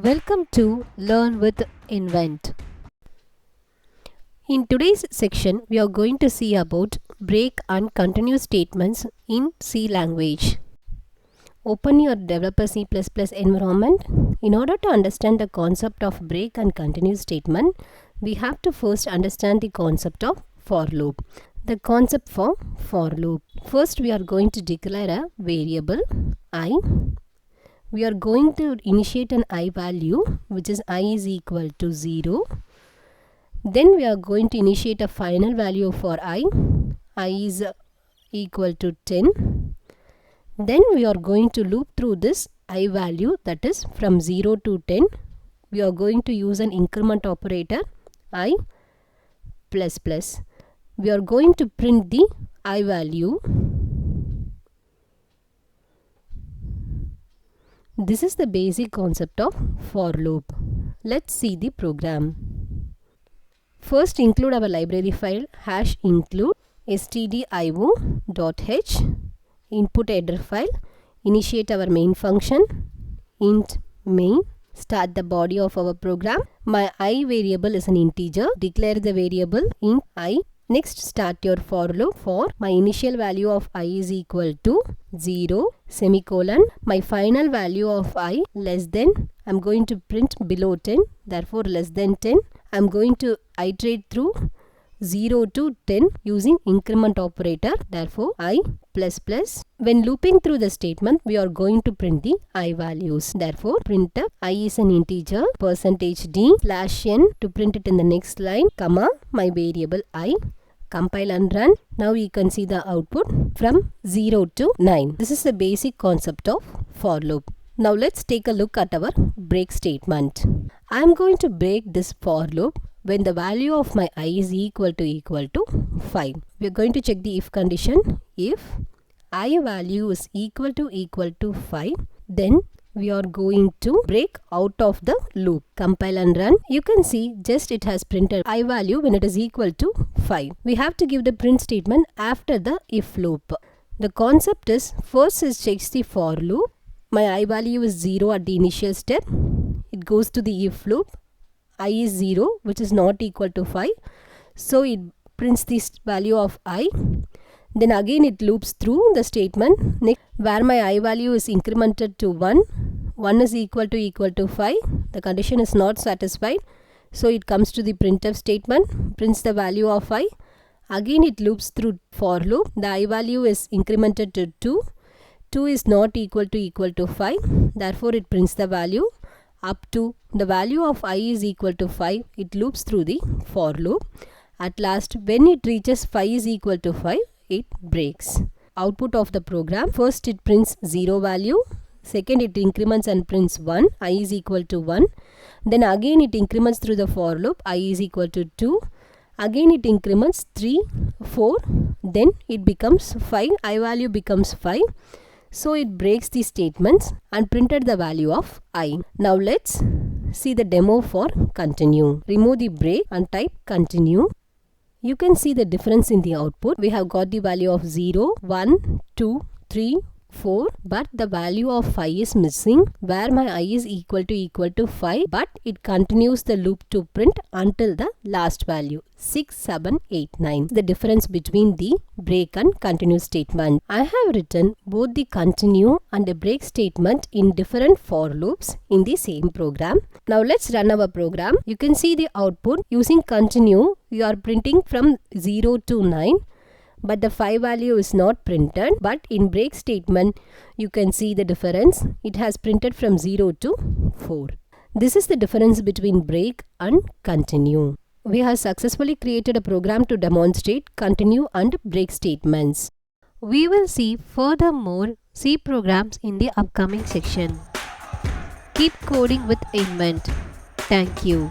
Welcome to Learn with Invent. In today's section, we are going to see about break and continue statements in C language. Open your Developer C++ environment. In order to understand the concept of break and continue statement, we have to first understand the concept of for loop. The concept for loop. First, we are going to declare a variable I. We are going to initiate an I value, which is I is equal to 0. Then we are going to initiate a final value for I is equal to 10. Then we are going to loop through this I value, that is from 0 to 10. We are going to use an increment operator I plus plus. We are going to print the I value. This is the basic concept of for loop. Let's see the program. First, include our library file #include stdio.h, input header file, initiate our main function int main, start the body of our program. My I variable is an integer. Declare the variable int I. Next, start your for loop for my initial value of I is equal to 0, semicolon. My final value of I less than, I'm going to print below 10, therefore less than 10. I'm going to iterate through 0 to 10 using increment operator, therefore I plus plus. When looping through the statement, we are going to print the I values. Therefore, printf I is an integer, %d /n to print it in the next line, comma, my variable I. Compile and run. Now you can see the output from 0 to 9. This is the basic concept of for loop. Now let's take a look at our break statement. I am going to break this for loop when the value of my I is equal to 5. We are going to check the if condition. If I value is equal to 5, then we are going to break out of the loop. Compile and run. You can see just it has printed I value when it is equal to 5. We have to give the print statement after the if loop. The concept is first it checks the for loop. My I value is 0 at the initial step. It goes to the if loop. I is 0, which is not equal to 5. So it prints this value of I. Then again it loops through the statement next, where my I value is incremented to 1. 1 is equal to 5. The condition is not satisfied. So it comes to the printf statement, prints the value of I. Again it loops through for loop. The I value is incremented to 2. 2 is not equal to 5. Therefore it prints the value up to the value of I is equal to 5. It loops through the for loop. At last, when it reaches 5 is equal to 5, it breaks. Output of the program. First it prints 0 value. Second it increments and prints 1. I is equal to 1. Then again it increments through the for loop. I is equal to 2. Again it increments 3, 4. Then it becomes 5. I value becomes 5. So it breaks the statements and printed the value of I. Now let's see the demo for continue. Remove the break and type continue. You can see the difference in the output. We have got the value of 0, 1, 2, 3, 4, but the value of 5 is missing, where my I is equal to 5, but it continues the loop to print until the last value 6, 7, 8, 9. The difference between the break and continue statement. I have written both the continue and the break statement in different for loops in the same program. Now let's run our program. You can see the output. Using continue, we are printing from 0 to 9. But the 5 value is not printed. But in break statement, you can see the difference. It has printed from 0 to 4. This is the difference between break and continue. We have successfully created a program to demonstrate continue and break statements. We will see furthermore C programs in the upcoming section. Keep coding with Invent. Thank you.